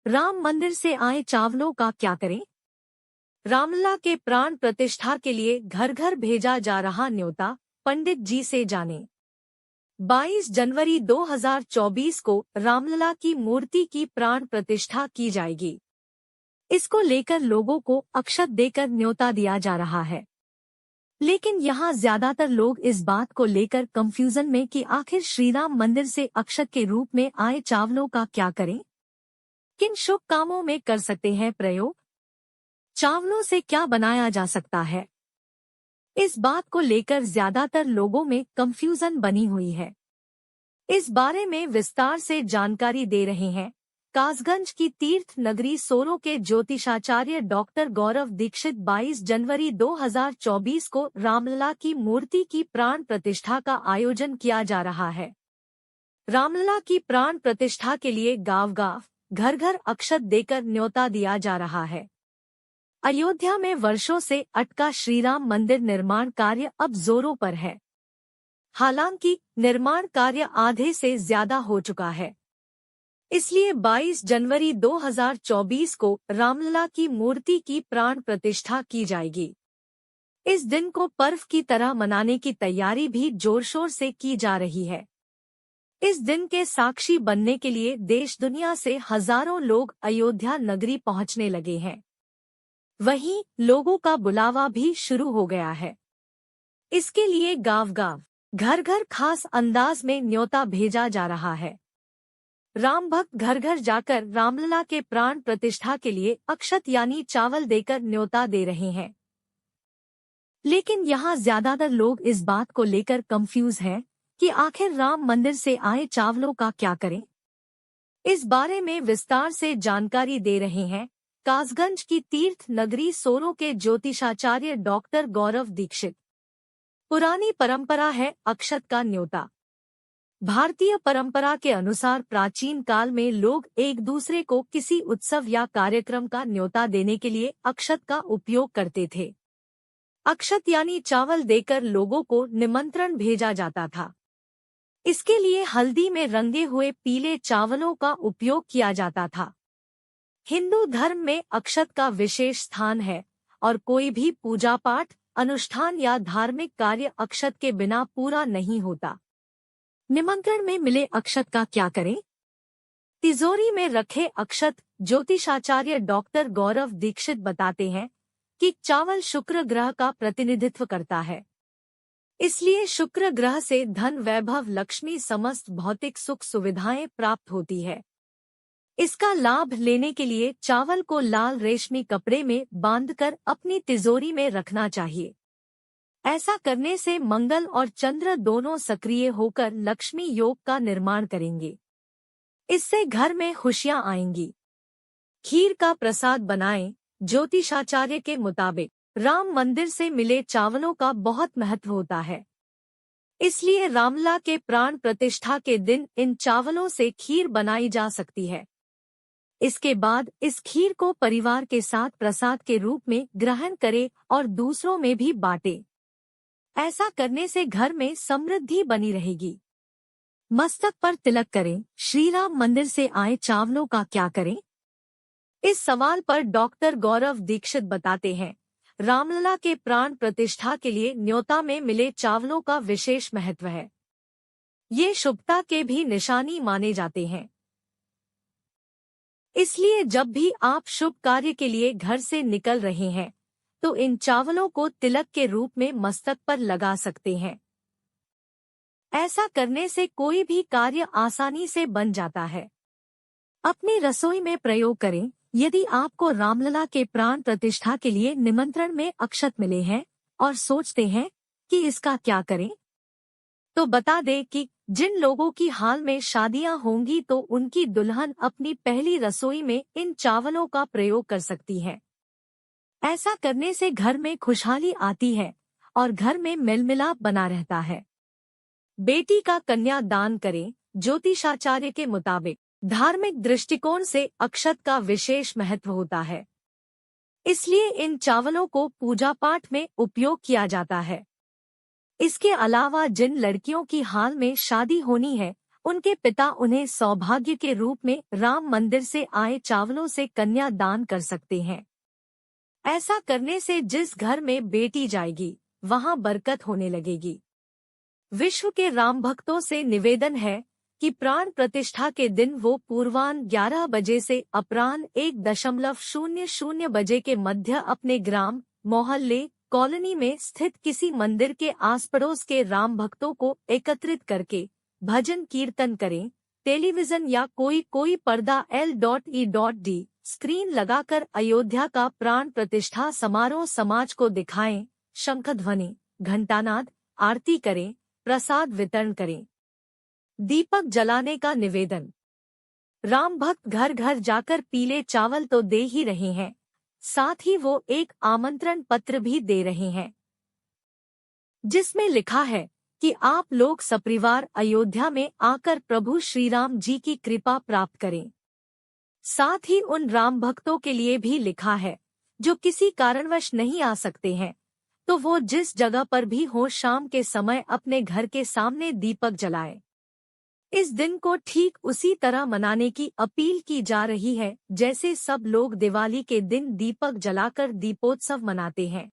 राम मंदिर से आए चावलों का क्या करें? रामलला के प्राण प्रतिष्ठा के लिए घर घर भेजा जा रहा न्योता, पंडित जी से जाने। 22 जनवरी 2024 को रामलला की मूर्ति की प्राण प्रतिष्ठा की जाएगी। इसको लेकर लोगों को अक्षत देकर न्योता दिया जा रहा है। लेकिन यहाँ ज्यादातर लोग इस बात को लेकर कंफ्यूजन में कि आखिर श्रीराम मंदिर से अक्षत के रूप में आए चावलों का क्या करें? किन शुभ कामों में कर सकते हैं प्रयोग? चावलों से क्या बनाया जा सकता है? इस बात को लेकर ज्यादातर लोगों में कंफ्यूजन बनी हुई है। इस बारे में विस्तार से जानकारी दे रहे हैं कासगंज की तीर्थ नगरी सोरो के ज्योतिषाचार्य डॉक्टर गौरव दीक्षित। 22 जनवरी 2024 को रामलला की मूर्ति की प्राण प्रतिष्ठा का आयोजन किया जा रहा है। रामलला की प्राण प्रतिष्ठा के लिए गांव-गांव, घर-घर अक्षत देकर न्योता दिया जा रहा है। अयोध्या में वर्षों से अटका श्रीराम मंदिर निर्माण कार्य अब जोरों पर है। हालांकि निर्माण कार्य आधे से ज्यादा हो चुका है। इसलिए 22 जनवरी 2024 को रामलला की मूर्ति की प्राण प्रतिष्ठा की जाएगी। इस दिन को पर्व की तरह मनाने की तैयारी भी जोर शोर से की जा रही है। इस दिन के साक्षी बनने के लिए देश दुनिया से हजारों लोग अयोध्या नगरी पहुंचने लगे हैं। वहीं लोगों का बुलावा भी शुरू हो गया है। इसके लिए गांव-गांव, घर-घर खास अंदाज में न्योता भेजा जा रहा है। राम भक्त घर-घर जाकर रामलला के प्राण प्रतिष्ठा के लिए अक्षत यानी चावल देकर न्योता दे रहे हैं। लेकिन यहाँ ज्यादातर लोग इस बात को लेकर कंफ्यूज हैं कि आखिर राम मंदिर से आए चावलों का क्या करें? इस बारे में विस्तार से जानकारी दे रहे हैं कासगंज की तीर्थ नगरी सोरो के ज्योतिषाचार्य डॉक्टर गौरव दीक्षित। पुरानी परंपरा है अक्षत का न्योता। भारतीय परंपरा के अनुसार प्राचीन काल में लोग एक दूसरे को किसी उत्सव या कार्यक्रम का न्योता देने के लिए अक्षत का उपयोग करते थे। अक्षत यानी चावल देकर लोगों को निमंत्रण भेजा जाता था। इसके लिए हल्दी में रंगे हुए पीले चावलों का उपयोग किया जाता था। हिंदू धर्म में अक्षत का विशेष स्थान है और कोई भी पूजा पाठ, अनुष्ठान या धार्मिक कार्य अक्षत के बिना पूरा नहीं होता। निमंत्रण में मिले अक्षत का क्या करें? तिजोरी में रखे अक्षत ज्योतिषाचार्य डॉक्टर गौरव दीक्षित बताते हैं कि चावल शुक्र ग्रह का प्रतिनिधित्व करता है। इसलिए शुक्र ग्रह से धन, वैभव, लक्ष्मी, समस्त भौतिक सुख सुविधाएं प्राप्त होती है। इसका लाभ लेने के लिए चावल को लाल रेशमी कपड़े में बांधकर अपनी तिजोरी में रखना चाहिए। ऐसा करने से मंगल और चंद्र दोनों सक्रिय होकर लक्ष्मी योग का निर्माण करेंगे। इससे घर में खुशियां आएंगी। खीर का प्रसाद बनाएं। ज्योतिषाचार्य के मुताबिक राम मंदिर से मिले चावलों का बहुत महत्व होता है। इसलिए रामलला के प्राण प्रतिष्ठा के दिन इन चावलों से खीर बनाई जा सकती है। इसके बाद इस खीर को परिवार के साथ प्रसाद के रूप में ग्रहण करें और दूसरों में भी बांटें। ऐसा करने से घर में समृद्धि बनी रहेगी। मस्तक पर तिलक करें। श्रीराम मंदिर से आए चावलों का क्या करें? इस सवाल पर डॉक्टर गौरव दीक्षित बताते हैं, रामलला के प्राण प्रतिष्ठा के लिए न्योता में मिले चावलों का विशेष महत्व है। ये शुभता के भी निशानी माने जाते हैं। इसलिए जब भी आप शुभ कार्य के लिए घर से निकल रहे हैं तो इन चावलों को तिलक के रूप में मस्तक पर लगा सकते हैं। ऐसा करने से कोई भी कार्य आसानी से बन जाता है। अपनी रसोई में प्रयोग करें। यदि आपको रामलला के प्राण प्रतिष्ठा के लिए निमंत्रण में अक्षत मिले हैं और सोचते हैं कि इसका क्या करें, तो बता दें कि जिन लोगों की हाल में शादियां होंगी तो उनकी दुल्हन अपनी पहली रसोई में इन चावलों का प्रयोग कर सकती है। ऐसा करने से घर में खुशहाली आती है और घर में मेलमिलाप बना रहता है। बेटी का कन्या दान करें। ज्योतिषाचार्य के मुताबिक धार्मिक दृष्टिकोण से अक्षत का विशेष महत्व होता है। इसलिए इन चावलों को पूजा पाठ में उपयोग किया जाता है। इसके अलावा जिन लड़कियों की हाल में शादी होनी है उनके पिता उन्हें सौभाग्य के रूप में राम मंदिर से आए चावलों से कन्या दान कर सकते हैं। ऐसा करने से जिस घर में बेटी जाएगी वहां बरकत होने लगेगी। विश्व के राम भक्तों से निवेदन है कि प्राण प्रतिष्ठा के दिन वो पूर्वाह्न 11 बजे से अपराह्न 1:00 बजे के मध्य अपने ग्राम, मोहल्ले, कॉलोनी में स्थित किसी मंदिर के आस पड़ोस के राम भक्तों को एकत्रित करके भजन कीर्तन करें। टेलीविजन या कोई पर्दा L.E.D स्क्रीन लगाकर अयोध्या का प्राण प्रतिष्ठा समारोह समाज को दिखाएं। शंखध्वनि, घंटानाद, आरती करें, प्रसाद वितरण करें। दीपक जलाने का निवेदन। राम भक्त घर घर जाकर पीले चावल तो दे ही रहे हैं, साथ ही वो एक आमंत्रण पत्र भी दे रहे हैं जिसमें लिखा है कि आप लोग सपरिवार अयोध्या में आकर प्रभु श्री राम जी की कृपा प्राप्त करें। साथ ही उन राम भक्तों के लिए भी लिखा है जो किसी कारणवश नहीं आ सकते हैं, तो वो जिस जगह पर भी हो शाम के समय अपने घर के सामने दीपक जलाए। इस दिन को ठीक उसी तरह मनाने की अपील की जा रही है जैसे सब लोग दिवाली के दिन दीपक जलाकर दीपोत्सव मनाते हैं।